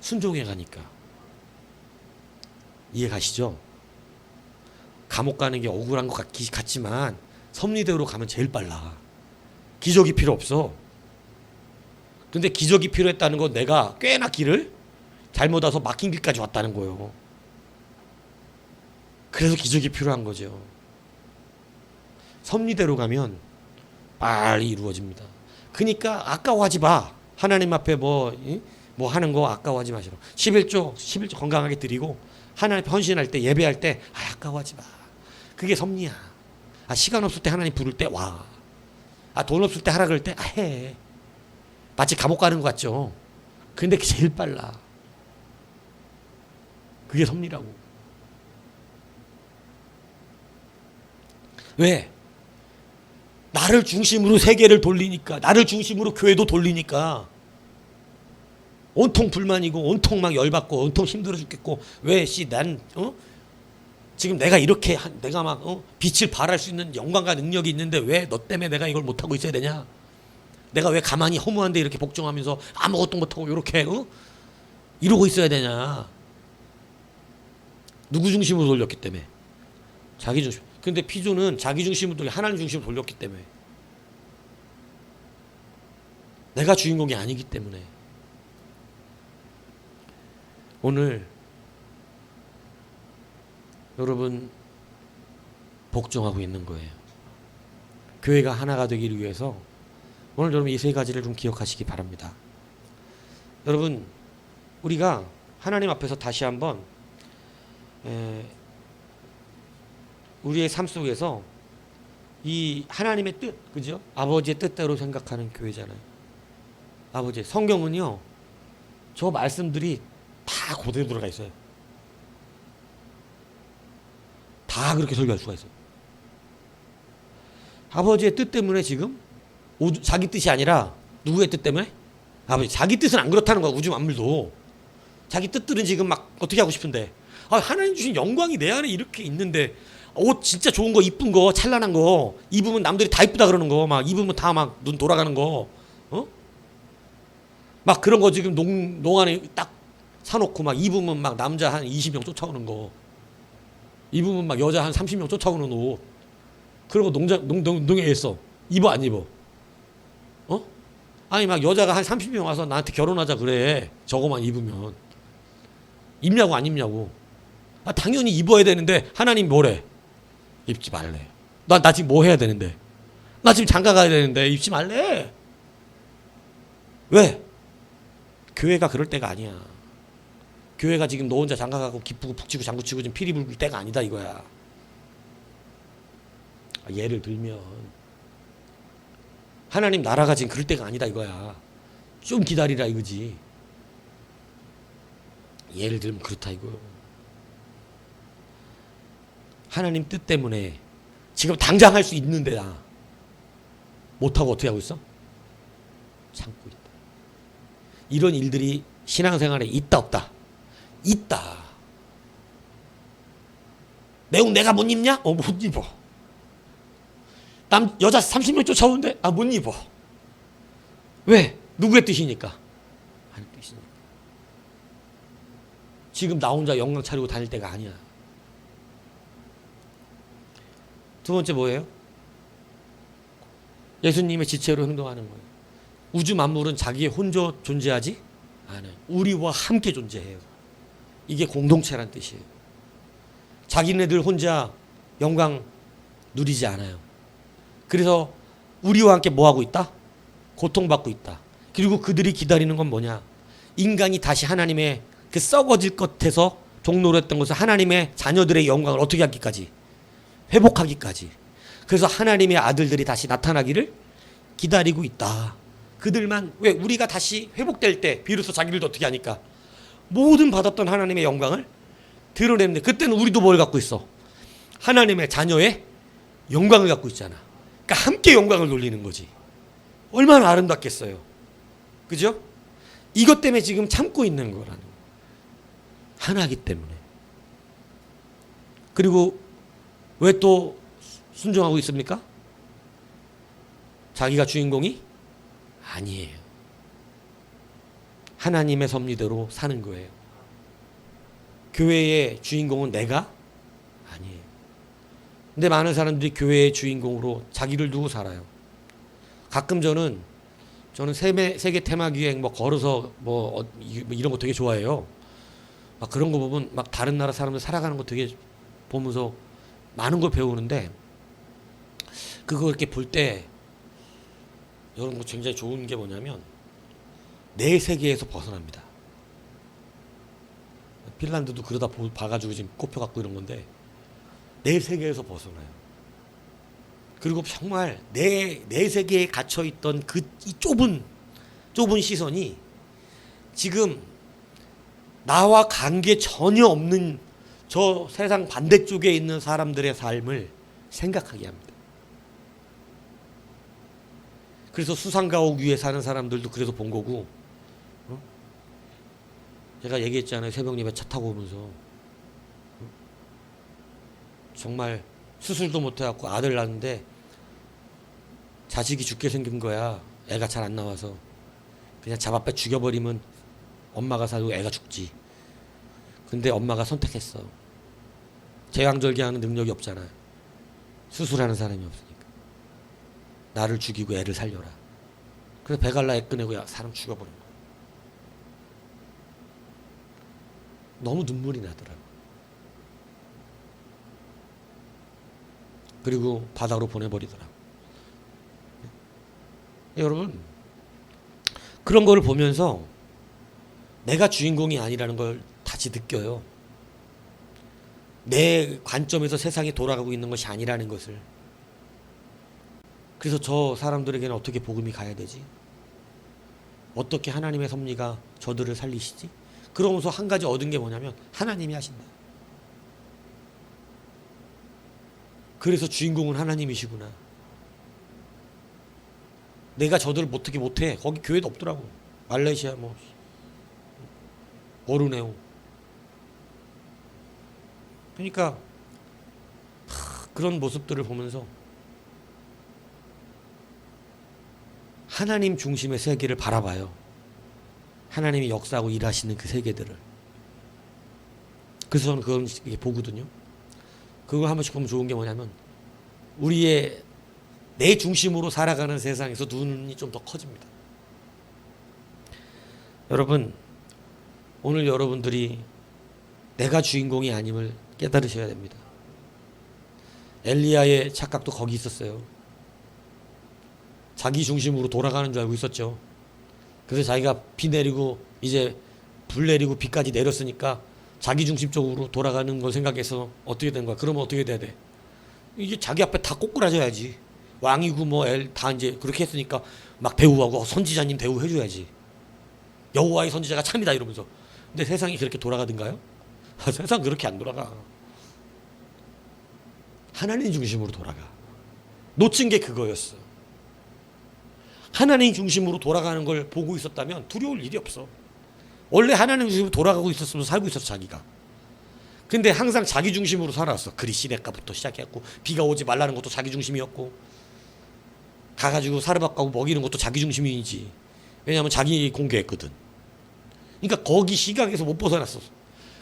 순종해 가니까. 이해 가시죠? 감옥 가는 게 억울한 것 같지만 섭리대로 가면 제일 빨라. 기적이 필요 없어. 근데 기적이 필요했다는 건 내가 꽤나 길을 잘못 와서 막힌 길까지 왔다는 거예요. 그래서 기적이 필요한 거죠. 섭리대로 가면 빨리 이루어집니다. 그러니까 아까워하지 마. 하나님 앞에 뭐 하는 거 아까워하지 마시라. 11조 건강하게 드리고 하나님 헌신할 때 예배할 때 아까워하지 마. 그게 섭리야. 시간 없을 때 하나님 부를 때 와. 돈 없을 때 하라 그럴 때 해. 마치 감옥 가는 것 같죠. 근데 그게 제일 빨라. 그게 섭리라고. 왜? 나를 중심으로 세계를 돌리니까, 나를 중심으로 교회도 돌리니까 온통 불만이고 온통 막 열받고 온통 힘들어 죽겠고 왜 난 지금 내가 이렇게 내가 막 빛을 발할 수 있는 영광과 능력이 있는데 왜 너 때문에 내가 이걸 못하고 있어야 되냐? 내가 왜 가만히 허무한데 이렇게 복종하면서 아무것도 못하고 이렇게 이러고 있어야 되냐? 누구 중심으로 돌렸기 때문에? 자기 중심. 근데 피조는 자기 중심으로 돌려 하나님 중심으로 돌렸기 때문에. 내가 주인공이 아니기 때문에. 오늘 여러분 복종하고 있는 거예요. 교회가 하나가 되기를 위해서 오늘 여러분 이 세 가지를 좀 기억하시기 바랍니다. 여러분 우리가 하나님 앞에서 다시 한번 우리의 삶 속에서 이 하나님의 뜻, 그죠? 아버지의 뜻대로 생각하는 교회잖아요. 아버지, 성경은요, 저 말씀들이 다 그대로 들어가 있어요. 다 그렇게 설교할 수가 있어요. 아버지의 뜻 때문에 지금 자기 뜻이 아니라 누구의 뜻 때문에? 아버지, 자기 뜻은 안 그렇다는 거야. 우주 만물도 자기 뜻들은 지금 막 어떻게 하고 싶은데 하나님 주신 영광이 내 안에 이렇게 있는데 옷 진짜 좋은 거 이쁜 거 찬란한 거 입으면 남들이 다 이쁘다 그러는 거 막 입으면 다 막 눈 돌아가는 거 막 그런 거 지금 농 안에 딱 사놓고 막 입으면 막 남자 한 20명 쫓아오는 거 입으면 막 여자 한 30명 쫓아오는 옷 그런 거 농장에 있어. 입어 안 입어? 아니 막 여자가 한 30명 와서 나한테 결혼하자 그래. 저거만 입으면 입냐고 안 입냐고. 당연히 입어야 되는데 하나님 뭐래? 입지 말래. 나 지금 뭐 해야 되는데? 나 지금 장가 가야 되는데 입지 말래. 왜? 교회가 그럴 때가 아니야. 교회가 지금 너 혼자 장가 가고 기쁘고 북치고 장구치고 지금 피리 불 때가 아니다 이거야. 예를 들면 하나님 나라가 지금 그럴 때가 아니다 이거야. 좀 기다리라 이거지. 예를 들면 그렇다 이거요. 하나님 뜻 때문에 지금 당장 할 수 있는데 나 못하고 어떻게 하고 있어? 참고 있다. 이런 일들이 신앙생활에 있다 없다? 있다. 내 옷 내가 못 입냐? 못 입어. 여자 30명 쫓아오는데 못 입어. 왜? 누구의 뜻이니까? 하나님 뜻이니까. 지금 나 혼자 영광 차리고 다닐 때가 아니야. 두 번째 뭐예요? 예수님의 지체로 행동하는 거예요. 우주 만물은 자기 혼자 존재하지 않아요. 우리와 함께 존재해요. 이게 공동체란 뜻이에요. 자기네들 혼자 영광 누리지 않아요. 그래서 우리와 함께 뭐하고 있다? 고통받고 있다. 그리고 그들이 기다리는 건 뭐냐? 인간이 다시 하나님의 그 썩어질 것에서 종로로 했던 것을 하나님의 자녀들의 영광을 어떻게 하기까지? 회복하기까지. 그래서 하나님의 아들들이 다시 나타나기를 기다리고 있다. 그들만, 왜 우리가 다시 회복될 때 비로소 자기들도 어떻게 하니까 모든 받았던 하나님의 영광을 드러내는데, 그때는 우리도 뭘 갖고 있어? 하나님의 자녀의 영광을 갖고 있잖아. 그러니까 함께 영광을 돌리는 거지. 얼마나 아름답겠어요. 그죠? 이것 때문에 지금 참고 있는 거라는 거예요. 하나이기 때문에. 그리고 왜 또 순종하고 있습니까? 자기가 주인공이 아니에요. 하나님의 섭리대로 사는 거예요. 교회의 주인공은 내가 아니에요. 근데 많은 사람들이 교회의 주인공으로 자기를 두고 살아요. 가끔 저는 세계 테마 기행 뭐 걸어서 이런 거 되게 좋아해요. 막 그런 거 보면 막 다른 나라 사람들 살아가는 거 되게 보면서 많은 걸 배우는데, 그거 이렇게 볼 때 이런 거 굉장히 좋은 게 뭐냐면 내 세계에서 벗어납니다. 핀란드도 그러다 봐가지고 지금 꼽혀갖고 이런 건데, 내 세계에서 벗어나요. 그리고 정말 내 세계에 갇혀있던 이 좁은 시선이 지금 나와 관계 전혀 없는 저 세상 반대쪽에 있는 사람들의 삶을 생각하게 합니다. 그래서 수상가옥 위에 사는 사람들도 그래서 본 거고, 제가 얘기했잖아요. 새벽 예배 차 타고 오면서 정말 수술도 못 해갖고 아들 낳았는데 자식이 죽게 생긴 거야. 애가 잘 안 나와서. 그냥 잡아 빼 죽여버리면 엄마가 살고 애가 죽지. 근데 엄마가 선택했어. 제왕절개하는 능력이 없잖아요. 수술하는 사람이 없으니까. 나를 죽이고 애를 살려라. 그래서 배갈라 애 꺼내고 사람 죽여버린 거야. 너무 눈물이 나더라고. 그리고 바다로 보내버리더라고. 여러분, 그런 거를 보면서 내가 주인공이 아니라는 걸 다시 느껴요. 내 관점에서 세상이 돌아가고 있는 것이 아니라는 것을. 그래서 저 사람들에게는 어떻게 복음이 가야 되지? 어떻게 하나님의 섭리가 저들을 살리시지? 그러면서 한 가지 얻은 게 뭐냐면 하나님이 하신다. 그래서 주인공은 하나님이시구나. 내가 저들을 어떻게 못해. 거기 교회도 없더라고. 말레이시아 보르네오. 그러니까 그런 모습들을 보면서 하나님 중심의 세계를 바라봐요. 하나님이 역사하고 일하시는 그 세계들을. 그래서 저는 그걸 보거든요. 그걸 한 번씩 보면 좋은 게 뭐냐면 내 중심으로 살아가는 세상에서 눈이 좀 더 커집니다. 여러분, 오늘 여러분들이 내가 주인공이 아님을 깨달으셔야 됩니다. 엘리야의 착각도 거기 있었어요. 자기 중심으로 돌아가는 줄 알고 있었죠. 그래서 자기가 비 내리고 이제 불 내리고 비까지 내렸으니까 자기 중심적으로 돌아가는 걸 생각해서 어떻게 된 거야? 그러면 어떻게 돼야 돼? 이게 자기 앞에 다 꼬꾸라져야지. 왕이고 다 이제 그렇게 했으니까 막 대우하고 선지자님 대우해줘야지. 여호와의 선지자가 참이다 이러면서. 근데 세상이 그렇게 돌아가던가요? 세상 그렇게 안 돌아가. 하나님 중심으로 돌아가. 놓친 게 그거였어. 하나님 중심으로 돌아가는 걸 보고 있었다면 두려울 일이 없어. 원래 하나님 중심으로 돌아가고 있었으면 살고 있었어, 자기가. 근데 항상 자기 중심으로 살았어. 그리 시냇가부터 시작했고, 비가 오지 말라는 것도 자기 중심이었고, 가가지고 사르밧가고 먹이는 것도 자기 중심이지. 왜냐하면 자기 공개했거든. 그러니까 거기 시각에서 못 벗어났어.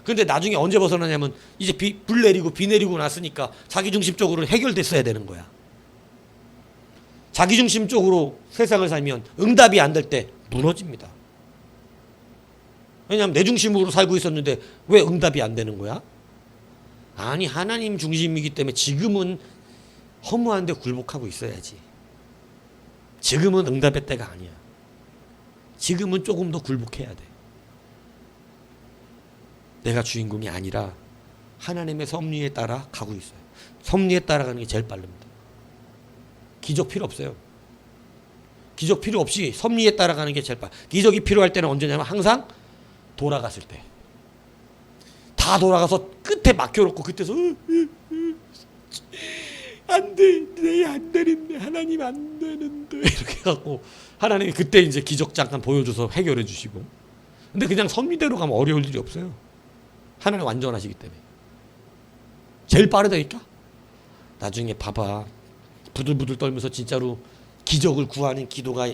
근데 나중에 언제 벗어나냐면 이제 불 내리고 비 내리고 났으니까 자기 중심적으로 해결됐어야 되는 거야. 자기 중심적으로 세상을 살면 응답이 안 될 때 무너집니다. 왜냐하면 내 중심으로 살고 있었는데 왜 응답이 안 되는 거야? 아니, 하나님 중심이기 때문에 지금은 허무한데 굴복하고 있어야지. 지금은 응답의 때가 아니야. 지금은 조금 더 굴복해야 돼. 내가 주인공이 아니라 하나님의 섭리에 따라 가고 있어요. 섭리에 따라가는 게 제일 빠릅니다. 기적 필요 없어요. 기적 필요 없이 섭리에 따라가는 게 제일 기적이 필요할 때는 언제냐면 항상 돌아갔을 때. 다 돌아가서 끝에 막혀놓고 그때서 안 돼, 내 안 되는데 하나님 안 되는데 이렇게 해갖고 하나님이 그때 이제 기적 잠깐 보여줘서 해결해 주시고. 근데 그냥 섭리대로 가면 어려울 일이 없어요. 하나님 완전하시기 때문에. 제일 빠르다니까. 나중에 봐봐. 부들부들 떨면서 진짜로 기적을 구하는 기도가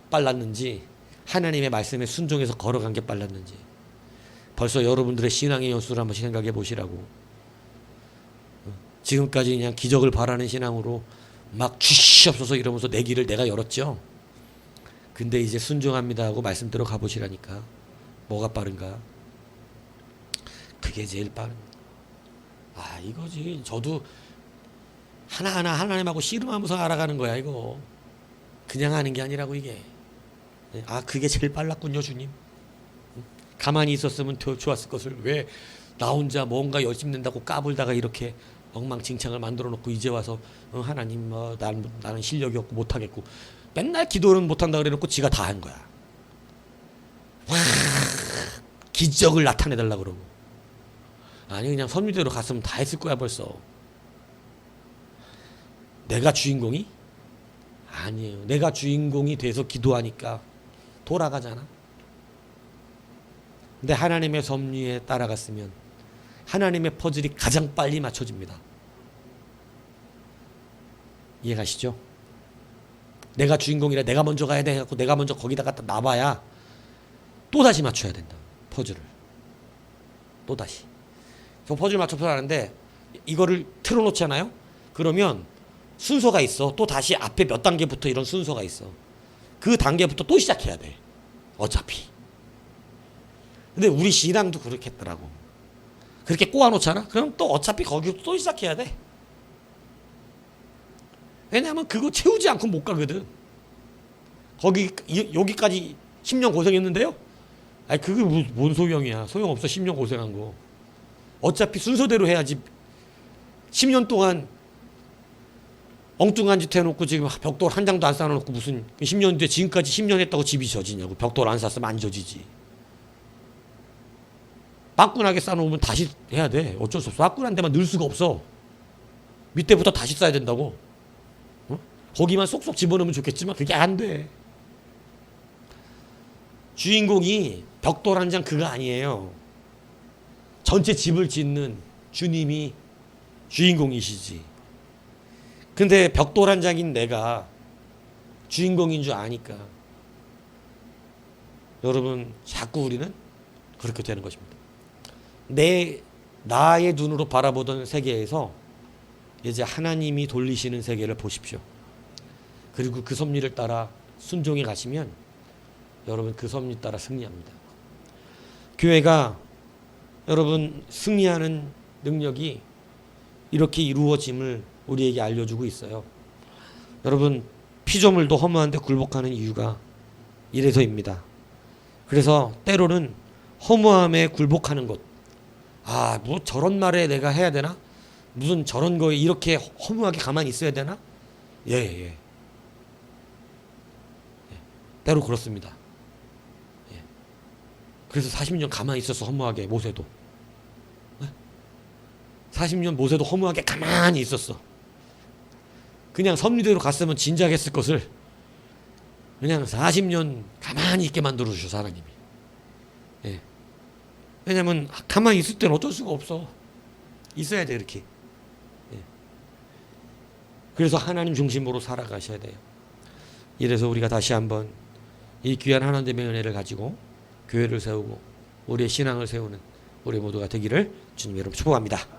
빨랐는지 하나님의 말씀에 순종해서 걸어간 게 빨랐는지 벌써 여러분들의 신앙의 연수를 한번 생각해 보시라고. 지금까지 그냥 기적을 바라는 신앙으로 막 주시옵소서 이러면서 내 길을 내가 열었죠. 근데 이제 순종합니다 하고 말씀대로 가보시라니까. 뭐가 빠른가? 그게 제일 빠른. 이거지. 저도 하나하나 하나님하고 씨름하면서 알아가는 거야 이거. 그냥 하는 게 아니라고 이게. 그게 제일 빨랐군요 주님. 가만히 있었으면 더 좋았을 것을 왜 나 혼자 뭔가 열심히 낸다고 까불다가 이렇게 엉망진창을 만들어 놓고 이제 와서 하나님 나는 실력이 없고 못하겠고 맨날 기도는 못한다 그래 놓고 지가 다 한 거야. 와, 기적을 나타내달라고 그러고. 아니 그냥 섭리대로 갔으면 다 했을 거야 벌써. 내가 주인공이? 아니에요. 내가 주인공이 돼서 기도하니까 돌아가잖아. 근데 하나님의 섭리에 따라갔으면 하나님의 퍼즐이 가장 빨리 맞춰집니다. 이해가시죠? 내가 주인공이라 내가 먼저 가야 돼 해갖고 내가 먼저 거기다 갖다 놔봐야 또다시 맞춰야 된다. 퍼즐을. 또다시. 저 퍼즐 맞춰서 하는데 이거를 틀어놓잖아요? 그러면 순서가 있어. 또 다시 앞에 몇 단계부터 이런 순서가 있어. 그 단계부터 또 시작해야 돼. 어차피. 근데 우리 신앙도 그렇게 했더라고. 그렇게 꼬아놓잖아? 그럼 또 어차피 거기부터 또 시작해야 돼. 왜냐하면 그거 채우지 않고 못 가거든. 여기까지 10년 고생했는데요? 그게 뭔 소용이야. 소용없어 10년 고생한 거. 어차피 순서대로 해야지. 10년 동안 엉뚱한 짓 해놓고 지금 벽돌 한 장도 안 쌓아놓고 무슨 10년 뒤에 지금까지 10년 했다고 집이 젖이냐고. 벽돌 안 쌌으면 안 젖이지. 빠끈하게 쌓아놓으면 다시 해야 돼. 어쩔 수 없어. 빠끈한 데만 넣을 수가 없어. 밑에부터 다시 쌓아야 된다고. 거기만 쏙쏙 집어넣으면 좋겠지만 그게 안 돼. 주인공이 벽돌 한 장 그거 아니에요. 전체 집을 짓는 주님이 주인공이시지. 근데 벽돌 한 장인 내가 주인공인 줄 아니까 여러분 자꾸 우리는 그렇게 되는 것입니다. 나의 눈으로 바라보던 세계에서 이제 하나님이 돌리시는 세계를 보십시오. 그리고 그 섭리를 따라 순종해 가시면 여러분 그 섭리 따라 승리합니다. 교회가 여러분 승리하는 능력이 이렇게 이루어짐을 우리에게 알려주고 있어요. 여러분 피조물도 허무한데 굴복하는 이유가 이래서입니다. 그래서 때로는 허무함에 굴복하는 것. 뭐 저런 말에 내가 해야 되나? 무슨 저런 거에 이렇게 허무하게 가만히 있어야 되나? 예. 때로 그렇습니다. 예. 그래서 40년 가만히 있었어 허무하게 모세도. 40년 모세도 허무하게 가만히 있었어. 그냥 섭리대로 갔으면 진작 했을 것을 그냥 40년 가만히 있게 만들어 주셔서 하나님이. 예. 왜냐면 가만히 있을 때는 어쩔 수가 없어. 있어야 돼 이렇게. 예. 그래서 하나님 중심으로 살아가셔야 돼요. 이래서 우리가 다시 한번 이 귀한 하나님의 은혜를 가지고 교회를 세우고 우리의 신앙을 세우는 우리 모두가 되기를 주님 여러분 축복합니다.